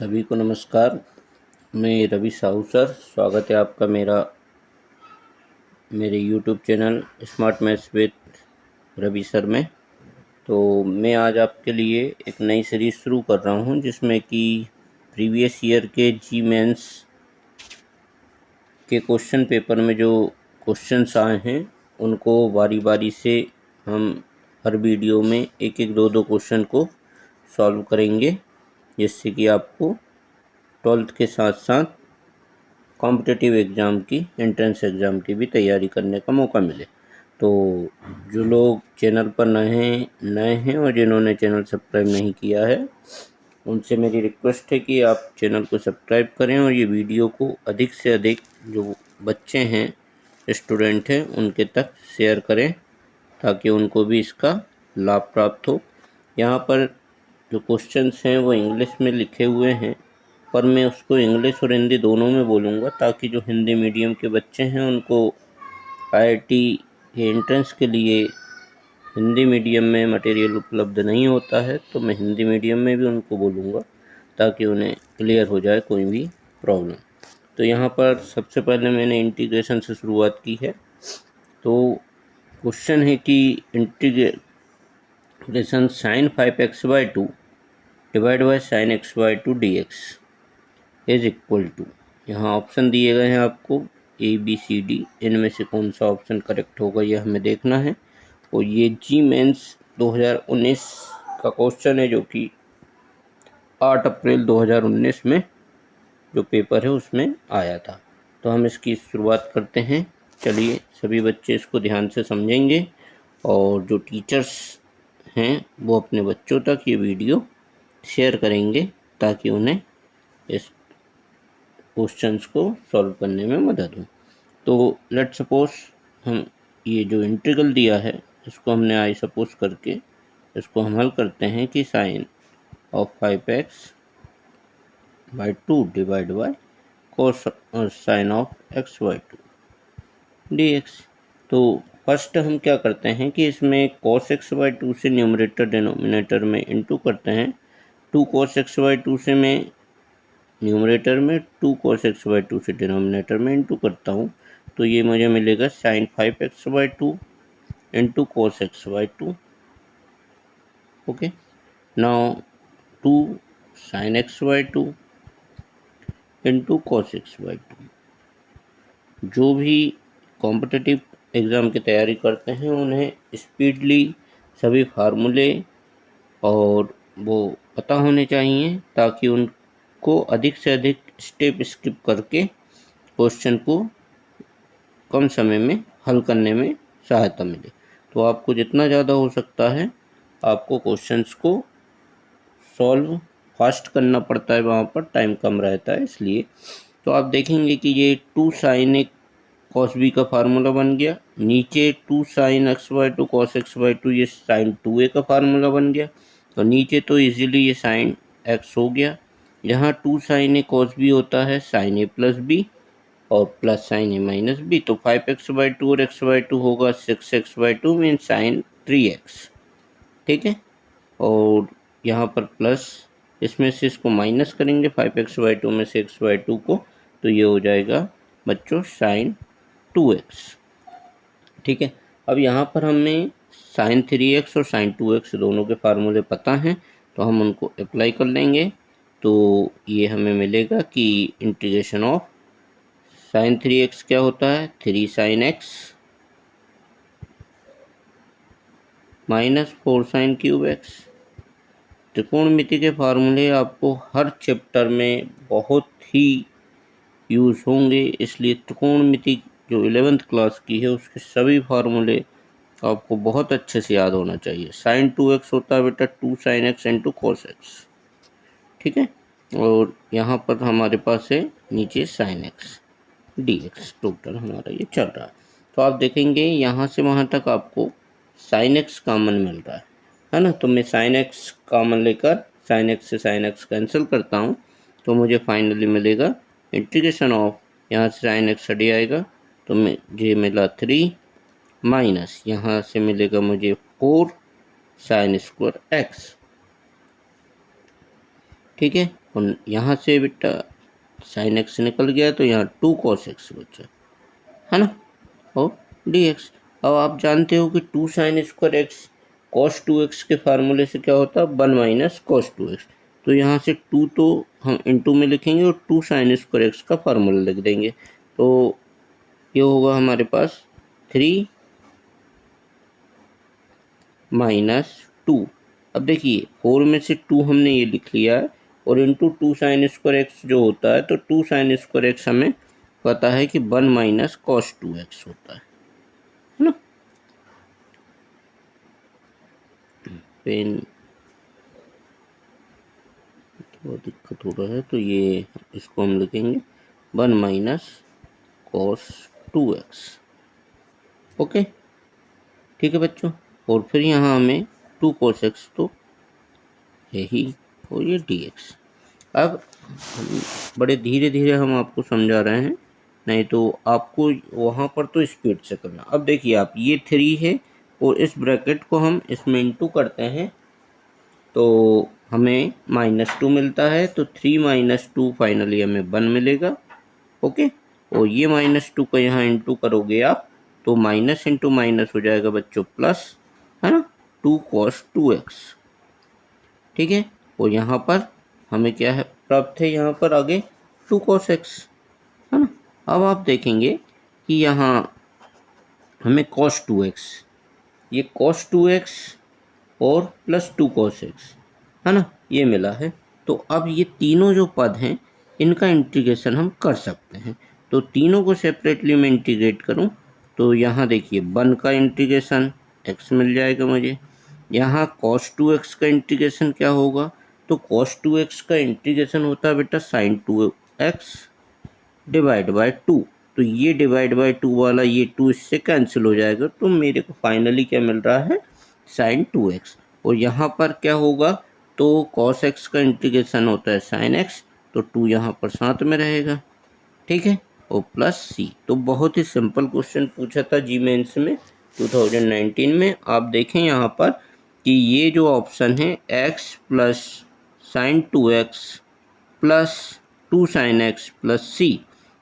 सभी को नमस्कार। मैं रवि साहू सर, स्वागत है आपका मेरे YouTube channel smart maths with Ravi sir में। तो मैं आज आपके लिए एक नई सीरीज़ शुरू कर रहा हूं जिसमें कि प्रीवियस ईयर के जी मेंस के क्वेश्चन पेपर में जो क्वेश्चंस आए हैं उनको बारी बारी से हम हर वीडियो में एक एक दो क्वेश्चन को सॉल्व करेंगे, जिससे कि आपको 12th के साथ साथ कॉम्पिटिटिव एग्ज़ाम की, एंट्रेंस एग्ज़ाम की भी तैयारी करने का मौका मिले। तो जो लोग चैनल पर नए हैं और जिन्होंने चैनल सब्सक्राइब नहीं किया है, उनसे मेरी रिक्वेस्ट है कि आप चैनल को सब्सक्राइब करें और ये वीडियो को अधिक से अधिक जो बच्चे हैं, स्टूडेंट हैं, उनके तक शेयर करें ताकि उनको भी इसका लाभ प्राप्त हो। यहाँ पर जो क्वेश्चंस हैं वो इंग्लिश में लिखे हुए हैं, पर मैं उसको इंग्लिश और हिंदी दोनों में बोलूँगा ताकि जो हिंदी मीडियम के बच्चे हैं उनको आईआईटी के एंट्रेंस के लिए हिंदी मीडियम में मटेरियल उपलब्ध नहीं होता है, तो मैं हिंदी मीडियम में भी उनको बोलूँगा ताकि उन्हें क्लियर हो जाए कोई भी प्रॉब्लम। तो यहाँ पर सबसे पहले मैंने इंटीग्रेशन से शुरुआत की है। तो क्वेश्चन है कि integration sine 5x/2 divide by sine x/2 dx is equal to, यहाँ ऑप्शन दिए गए हैं आपको ABCD, इनमें से कौन सा ऑप्शन करेक्ट होगा ये हमें देखना है। और ये जी मेंस 2019 का क्वेश्चन है जो कि 8 अप्रैल 2019 में जो पेपर है उसमें आया था। तो हम इसकी शुरुआत करते हैं। चलिए सभी बच्चे इसको ध्यान से समझेंगे और जो टीचर्स हैं वो अपने बच्चों तक ये वीडियो शेयर करेंगे ताकि उन्हें इस क्वेश्चंस को सॉल्व करने में मदद हो। तो लेट सपोज हम ये जो इंटीग्रल दिया है इसको हमने आई सपोज करके इसको हम हल करते हैं कि sine of 5x/2 divide by cos sine of x/2 dx। तो फर्स्ट हम क्या करते हैं कि इसमें cos x/2 से न्यूमरेटर डिनोमिनेटर में इंटू करते हैं। 2 cos x/2 से मैं न्यूमरेटर में 2 cos x/2 से डिनोमिनेटर में इंटू करता हूँ, तो ये मुझे मिलेगा sine 5x/2 into cos x/2। Okay, now 2 sin x/2 into cos x/2। जो भी कॉम्पिटिटिव एग्ज़ाम की तैयारी करते हैं उन्हें स्पीडली सभी फार्मूले और वो पता होने चाहिए ताकि उनको अधिक से अधिक स्टेप स्किप करके क्वेश्चन को कम समय में हल करने में सहायता मिले। तो आपको जितना ज़्यादा हो सकता है आपको क्वेश्चंस को सॉल्व फास्ट करना पड़ता है, वहाँ पर टाइम कम रहता है इसलिए। तो आप देखेंगे कि ये 2 sin a cos b का फार्मूला बन गया, नीचे 2 sin x/2 cos x/2 ये sin 2a का फार्मूला बन गया, तो नीचे तो इजीली ये sin x हो गया। यहाँ 2 sin a cos b होता है sin a प्लस b और plus sin a minus b, तो 5x/2 और x/2 होगा 6x/2 मीन sin 3x। ठीक है, और यहाँ पर प्लस, इसमें से इसको माइनस करेंगे 5x/2 में से x/2 को, तो ये हो जाएगा बच्चों sin 2x। ठीक है, अब यहाँ पर हमें sin 3x और sin 2x दोनों के फार्मूले पता हैं, तो हम उनको अप्लाई कर लेंगे। तो ये हमें मिलेगा कि इंटीग्रेशन ऑफ sin 3x क्या होता है, 3 sin x minus 4 sin cube x। त्रिकोणमिति के फार्मूले आपको हर चैप्टर में बहुत ही यूज़ होंगे, इसलिए त्रिकोणमिति जो 11th क्लास की है उसके सभी फार्मूले आपको बहुत अच्छे से याद होना चाहिए। sin 2x होता है बेटा 2 sin x into cos x। ठीक है, और यहाँ पर हमारे पास है नीचे sin x dx, टोटल हमारा ये चल रहा है। तो आप देखेंगे यहाँ से वहाँ तक आपको sin x कॉमन मिल रहा है ना। तो मैं sin x कॉमन लेकर sin x से sin x कैंसिल करता हूँ, तो मुझे फाइनली मिलेगा इंटीग्रेशन ऑफ, यहाँ से sin x हट आएगा तो मुझे मिला 3 माइनस यहाँ से मिलेगा मुझे 4 sin² x। ठीक है। और यहाँ से बेटा साइन एक्स निकल गया तो यहाँ 2 cos x बचा, है ना, और dx। अब आप जानते हो कि 2 sin square x cos 2x के फार्मूले से क्या होता है, 1 माइनस cos 2x। तो यहाँ से 2 तो हम इनटू में लिखेंगे और 2 sin स्क्वायर एक्स का फार्मूला लिख देंगे। तो ये होगा हमारे पास 3 माइनस 2। अब देखिए 4 में से 2 हमने ये लिख लिया है और इंटू 2 साइन स्क्वायर एक्स जो होता है, तो 2 साइन स्क्वायर एक्स हमें पता है कि 1 माइनस कॉस 2x होता है ना। पेन थोड़ा दिक्कत हो रहा है, तो ये इसको हम लिखेंगे 1 माइनस कॉस 2x। ओके, ठीक है बच्चों। और फिर यहाँ हमें 2 cos x तो यही और ये dx। अब बड़े धीरे धीरे हम आपको समझा रहे हैं, नहीं तो आपको वहाँ पर तो स्पीड से करना। अब देखिए आप, ये 3 है और इस ब्रैकेट को हम इसमें इंटू करते हैं तो हमें -2 मिलता है। तो 3 माइनस 2 फाइनली हमें 1 मिलेगा। ओके, और ये -2 का यहाँ इंटू करोगे आप तो माइनस इंटू माइनस हो जाएगा बच्चों प्लस, है ना, 2 cos 2x। ठीक है, और यहाँ पर हमें क्या है प्राप्त है, यहाँ पर आगे 2 cos x, है ना। अब आप देखेंगे कि यहाँ हमें cos 2x, ये cos 2x और प्लस 2 cos x, है ना, ये मिला है। तो अब ये तीनों जो पद हैं इनका इंटीग्रेशन हम कर सकते हैं। तो तीनों को सेपरेटली मैं इंटीग्रेट करूं तो यहाँ देखिए 1 का इंटीग्रेशन x मिल जाएगा मुझे। यहाँ cos 2x का इंटीग्रेशन क्या होगा, तो cos 2x का इंटीग्रेशन होता है बेटा sin 2x डिवाइड बाय 2। तो ये डिवाइड बाय 2 वाला ये 2 इससे कैंसिल हो जाएगा, तो मेरे को फाइनली क्या मिल रहा है, sin 2x। और यहाँ पर क्या होगा, तो cos x का इंटीग्रेशन होता है sin x, तो 2 यहाँ पर साथ में रहेगा, ठीक है, और प्लस c। तो बहुत ही सिंपल क्वेश्चन पूछा था जी मेंस में 2019 में। आप देखें यहाँ पर कि ये जो ऑप्शन है x plus sine 2x plus 2 sine x plus c,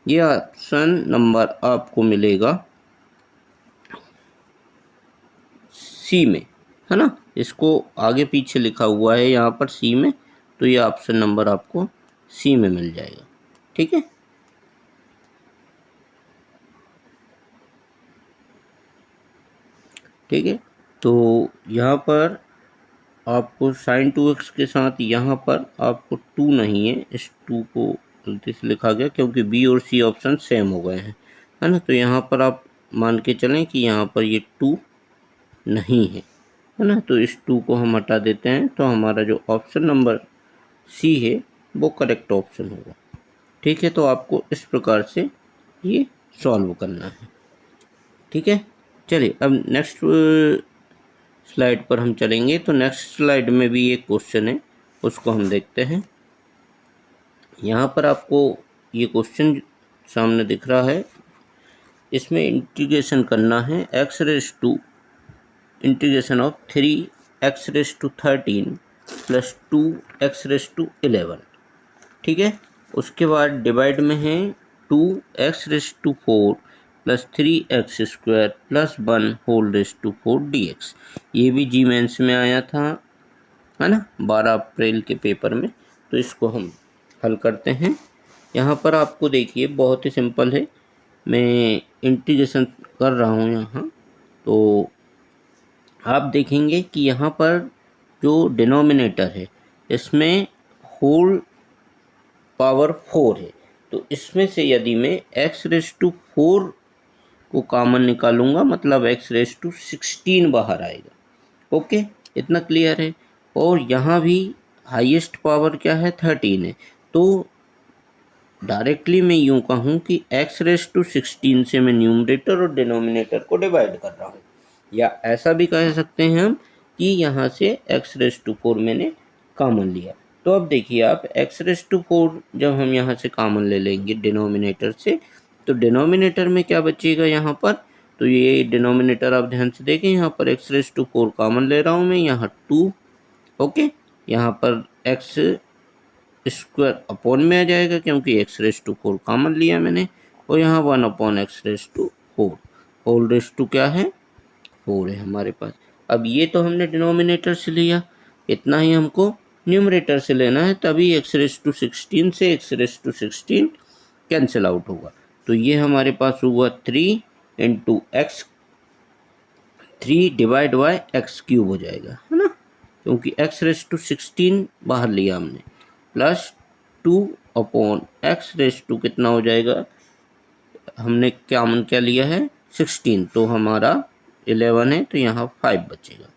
ये ऑप्शन नंबर आपको मिलेगा सी में, है ना। इसको आगे पीछे लिखा हुआ है यहाँ पर सी में, तो ये ऑप्शन नंबर आपको सी में मिल जाएगा, ठीक है। ठीक है, तो यहाँ पर आपको sin 2x के साथ यहाँ पर आपको 2 नहीं है, इस 2 को गलती से लिखा गया क्योंकि बी और सी ऑप्शन सेम हो गए हैं, है ना। तो यहाँ पर आप मान के चलें कि यहाँ पर ये 2 नहीं है ना। तो इस 2 को हम हटा देते हैं, तो हमारा जो ऑप्शन नंबर सी है वो करेक्ट ऑप्शन होगा, ठीक है। तो आपको इस प्रकार से ये सॉल्व करना है, ठीक है। चलिए अब नेक्स्ट स्लाइड पर हम चलेंगे। तो नेक्स्ट स्लाइड में भी एक क्वेश्चन है, उसको हम देखते हैं। यहाँ पर आपको ये क्वेश्चन सामने दिख रहा है, इसमें इंटीग्रेशन करना है x raise to integration of 3x raise to 13 plus 2x raise to 11, ठीक है। उसके बाद डिवाइड में है 2x raise to 4 plus 3x square plus 1 whole raise to 4 dx। ये भी जी मेंस में आया था, है ना, 12 अप्रैल के पेपर में। तो इसको हम हल करते हैं। यहाँ पर आपको देखिए बहुत ही सिंपल है, मैं इंटीग्रेशन कर रहा हूँ यहाँ। तो आप देखेंगे कि यहाँ पर जो डिनोमिनेटर है इसमें होल पावर 4 है, तो इसमें से यदि मैं x रेस टू 4 को कॉमन निकालूंगा मतलब x रेस टू 16 बाहर आएगा। ओके, इतना क्लियर है। और यहाँ भी हाईएस्ट पावर क्या है, 13 है। तो डायरेक्टली मैं यूँ कहूँ कि x रेस टू 16 से मैं न्यूमरेटर और डिनोमिनेटर को डिवाइड कर रहा हूँ, या ऐसा भी कह सकते हैं हम कि यहाँ से x रेस टू 4 मैंने कॉमन लिया। तो अब देखिए आप x रेस टू 4 जब हम यहाँ से कॉमन ले लेंगे डिनोमिनेटर से, तो डिनोमिनेटर में क्या बचेगा यहाँ पर, तो ये डिनोमिनेटर आप ध्यान से देखें, यहाँ पर x रेस टू 4 कॉमन ले रहा हूँ मैं, यहाँ 2, ओके, यहाँ पर x स्क्वायर अपॉन में आ जाएगा क्योंकि एक्स रेस टू 4 कॉमन लिया मैंने, और यहाँ 1 upon x raise to 4 whole raise to क्या है 4 है हमारे पास। अब ये तो हमने डिनोमिनेटर से लिया, इतना ही हमको न्यूमरेटर से लेना है, तभी एक्स रेस टू 16 से x raise to 16 cancel out होगा। तो ये हमारे पास हुआ 3 into x 3 divide by x cube हो जाएगा, है ना, क्योंकि एक्स रेस टू 16 बाहर लिया हमने, plus 2 upon x raise to कितना हो जाएगा, हमने क्या लिया है 16, तो हमारा 11 है तो यहाँ 5 बचेगा।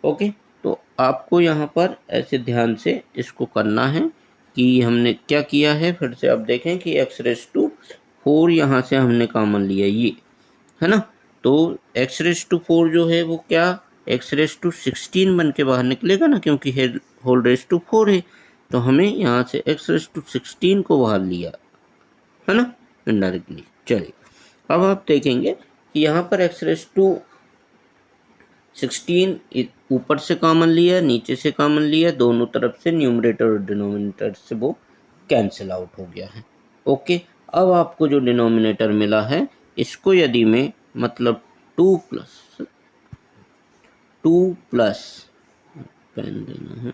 ओके, तो आपको यहाँ पर ऐसे ध्यान से इसको करना है कि हमने क्या किया है। फिर से आप देखें कि एक्स रेस टू 4 यहाँ से हमने कॉमन लिया, ये है ना, तो एक्स रेस टू 4 जो है वो क्या एक्स रेस टू 16 बन के बाहर निकलेगा ना, क्योंकि होल रेस टू 4 है, तो हमें यहाँ से एक्स रेस टू 16 को बाहर लिया, है ना, इनडायरेक्टली। चलिए अब आप देखेंगे कि यहाँ पर एक्स रेस टू 16 ऊपर से कॉमन लिया, नीचे से कॉमन लिया, दोनों तरफ से न्यूमरेटर और डिनोमिनेटर से वो कैंसिल आउट हो गया है। ओके, अब आपको जो डिनोमिनेटर मिला है इसको यदि मैं मतलब 2 प्लस पेन देना है,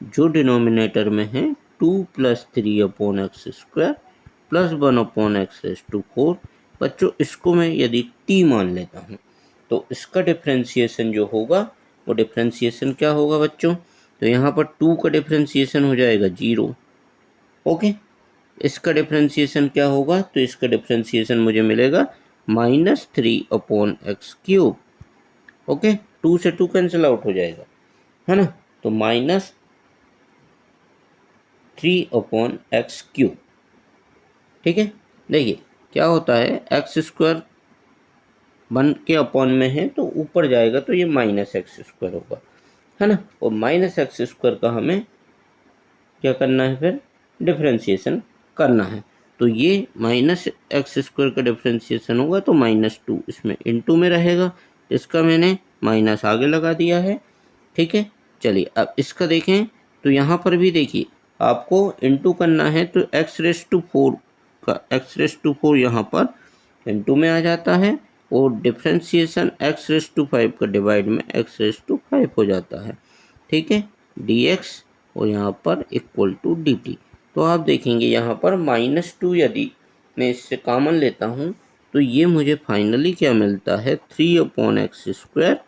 जो डिनोमिनेटर में है 2 plus 3 upon x square plus 1 upon x raise to 4। बच्चों इसको मैं यदि t मान लेता हूँ तो इसका डिफ्रेंसिएशन जो होगा वो डिफ्रेंसिएशन क्या होगा बच्चों, तो यहाँ पर 2 का डिफ्रेंसिएशन हो जाएगा 0। ओके, इसका डिफ्रेंसिएशन क्या होगा, तो इसका डिफ्रेंसिएशन मुझे मिलेगा -3 अपॉन एक्स क्यूब। ओके, 2 से 2 कैंसिल आउट हो जाएगा, है ना, तो -3 अपॉन एक्स क्यूब। ठीक है, देखिए क्या होता है, एक्स स्क्वायर 1 के अपॉन में है तो ऊपर जाएगा तो ये माइनस एक्स स्क्वायर होगा, है ना, और माइनस एक्स स्क्वायर का हमें क्या करना है फिर डिफ्रेंसिएशन करना है। तो ये माइनस एक्स स्क्वायर का डिफ्रेंसिएशन होगा तो -2 इसमें इनटू में रहेगा, इसका मैंने माइनस आगे लगा दिया है। ठीक है, चलिए अब इसका देखें तो यहाँ पर भी देखिए आपको इनटू करना है, तो एक्स रेस टू 4 का एक्स रेस टू 4 यहाँ पर इनटू में आ जाता है, और डिफ्रेंसिएशन एक्स रेस टू 5 का डिवाइड में एक्स रेस टू 5 हो जाता है। ठीक है, dx और यहाँ पर इक्वल टू dt। तो आप देखेंगे यहाँ पर -2 यदि मैं इससे कॉमन लेता हूँ तो ये मुझे फाइनली क्या मिलता है 3 upon x square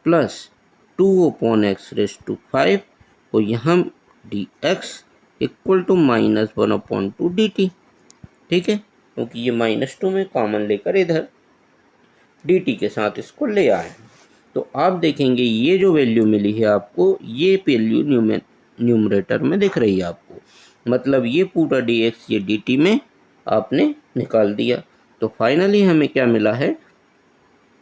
plus 2 upon x raise to 5, और यहाँ dx equal to -1 upon 2 dt। ठीक है, क्योंकि ये -2 में कॉमन लेकर इधर dt के साथ इसको ले आए। तो आप देखेंगे ये जो वैल्यू मिली है आपको, ये वैल्यू न्यूमरेटर में दिख रही है आपको, मतलब ये पूरा dx ये dt में आपने निकाल दिया। तो फाइनली हमें क्या मिला है,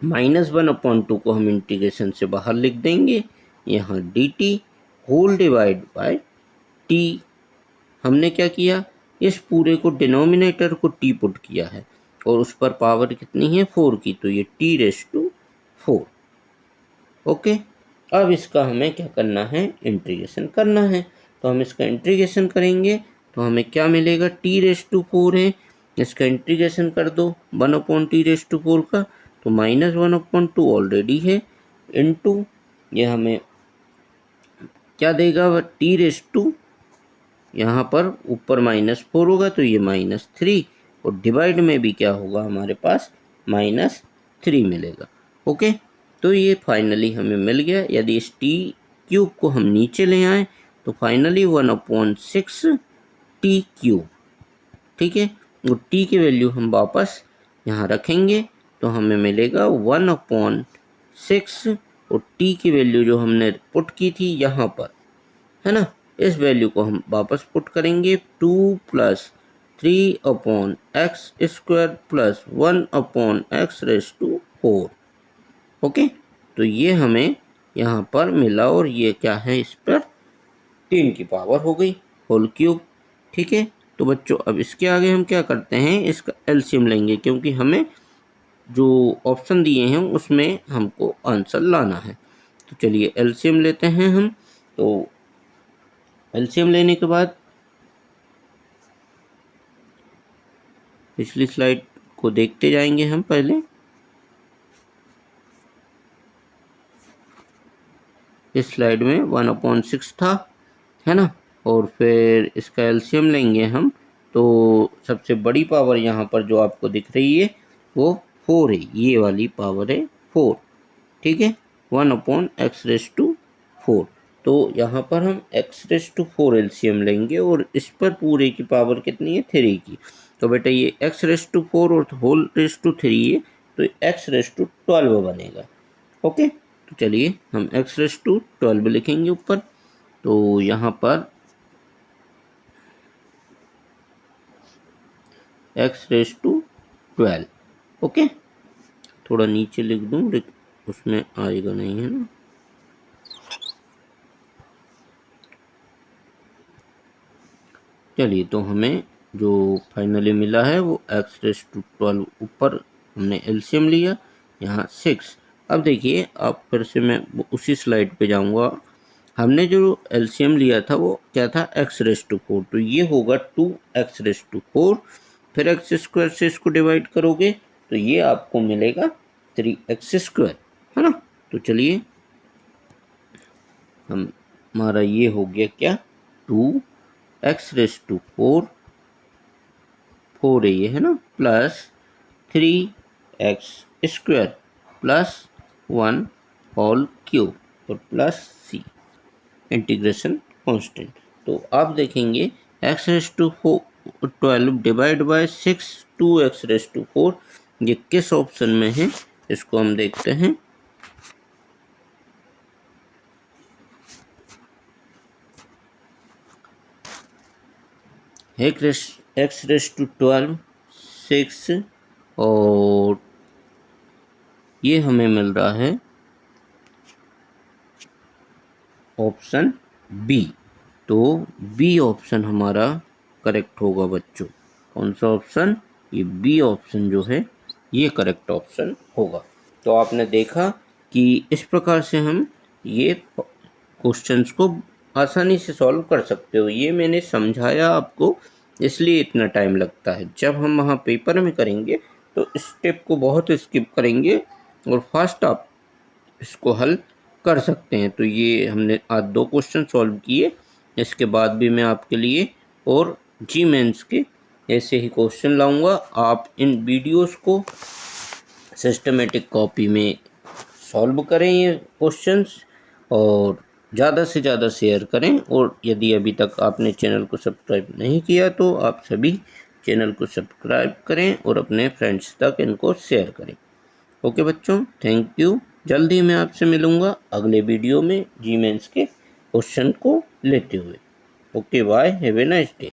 -1 अपॉन 2 को हम इंटीग्रेशन से बाहर लिख देंगे, यहाँ dt whole divide by t। हमने क्या किया, इस पूरे को डिनोमिनेटर को t पुट किया है और उस पर पावर कितनी है 4 की, तो ये t रेस टू 4। ओके, अब इसका हमें क्या करना है इंटीग्रेशन करना है, तो हम इसका इंटीग्रेशन करेंगे तो हमें क्या मिलेगा, t रेस टू 4 है, इसका इंटीग्रेशन कर दो 1 अपॉन टी रेस टू 4 का, तो -1 अपॉन 2 ऑलरेडी है, इनटू ये हमें क्या देगा t रेस टू, यहाँ पर ऊपर -4 होगा तो ये -3, और डिवाइड में भी क्या होगा हमारे पास -3 मिलेगा। ओके, तो ये फाइनली हमें मिल गया। यदि इस टी क्यूब को हम नीचे ले आए तो फाइनली 1/6 टी क्यूब। ठीक है, और टी की वैल्यू हम वापस यहाँ रखेंगे तो हमें मिलेगा 1/6, और टी की वैल्यू जो हमने पुट की थी यहाँ पर, है ना, इस वैल्यू को हम वापस पुट करेंगे 2 + 3 upon x square plus 1 upon x raise to 4। Okay, तो ये हमें यहाँ पर मिला, और ये क्या है इस पर 3 की पावर हो गई होल क्यूब। ठीक है, तो तो बच्चों अब इसके आगे हम क्या करते हैं, इसका एलसीएम लेंगे, क्योंकि हमें जो ऑप्शन दिए हैं उसमें हमको आंसर लाना है। तो चलिए एलसीएम लेते हैं हम। तो एलसीएम लेने के बाद पिछली स्लाइड को देखते जाएंगे हम। पहले इस स्लाइड में 1/6 था, है ना, और फिर इसका एलसीएम लेंगे हम। तो सबसे बड़ी पावर यहाँ पर जो आपको दिख रही है वो 4 है, ये वाली पावर है 4, ठीक है, 1/x⁴। तो यहाँ पर हम x⁴ एलसीएम लेंगे और इस पर पूरे की पावर कितनी है, 3 की। तो बेटा ये x⁴ और होल रेस टू 3 है, तो x⁴ बनेगा। ओके, तो चलिए हम x⁴ लिखेंगे ऊपर। तो यहाँ पर x⁴ ओके, थोड़ा नीचे लिख दूँ, उसमें आएगा नहीं, है ना। चलिए, तो हमें जो फाइनली मिला है वो x⁴ ऊपर हमने एलसीएम लिया, यहाँ 6। अब देखिए, आप फिर से मैं उसी स्लाइड पे जाऊँगा। हमने जो एलसीएम लिया था वो क्या था, x⁴, तो ये होगा 2x⁴, फिर x² से इसको डिवाइड करोगे तो ये आपको मिलेगा 3x², है ना। तो चलिए हमारा ये हो गया क्या, 2x⁴, 4 ये है ना, plus 3x² plus 1 whole cube और प्लस c इंटीग्रेशन कांस्टेंट। तो आप देखेंगे x⁴ डिवाइड बाय 6 2x⁴, ये किस ऑप्शन में है, इसको हम देखते हैं। x⁴ 6 और ये हमें मिल रहा है ऑप्शन बी। तो बी ऑप्शन हमारा करेक्ट होगा बच्चों। कौन सा ऑप्शन, ये बी ऑप्शन जो है ये करेक्ट ऑप्शन होगा। तो आपने देखा कि इस प्रकार से हम ये क्वेश्चंस को आसानी से सॉल्व कर सकते हो। ये मैंने समझाया आपको, इसलिए इतना टाइम लगता है। जब हम वहाँ पेपर में करेंगे तो स्टेप को बहुत स्किप करेंगे और फास्ट आप इसको हल कर सकते हैं। तो ये हमने आज 2 क्वेश्चन सॉल्व किए, इसके बाद भी मैं आपके लिए और जी मेंस के ऐसे ही क्वेश्चन लाऊंगा। आप इन वीडियोस को सिस्टमेटिक कॉपी में सॉल्व करें ये क्वेश्चंस, और ज़्यादा से ज़्यादा शेयर करें। और यदि अभी तक आपने चैनल को सब्सक्राइब नहीं किया तो आप सभी चैनल को सब्सक्राइब करें और अपने फ्रेंड्स तक इनको शेयर करें। ओके बच्चों, थैंक यू। जल्दी मैं आपसे मिलूँगा अगले वीडियो में जी मेंस के क्वेश्चन को लेते हुए। Okay, bye, have a nice day.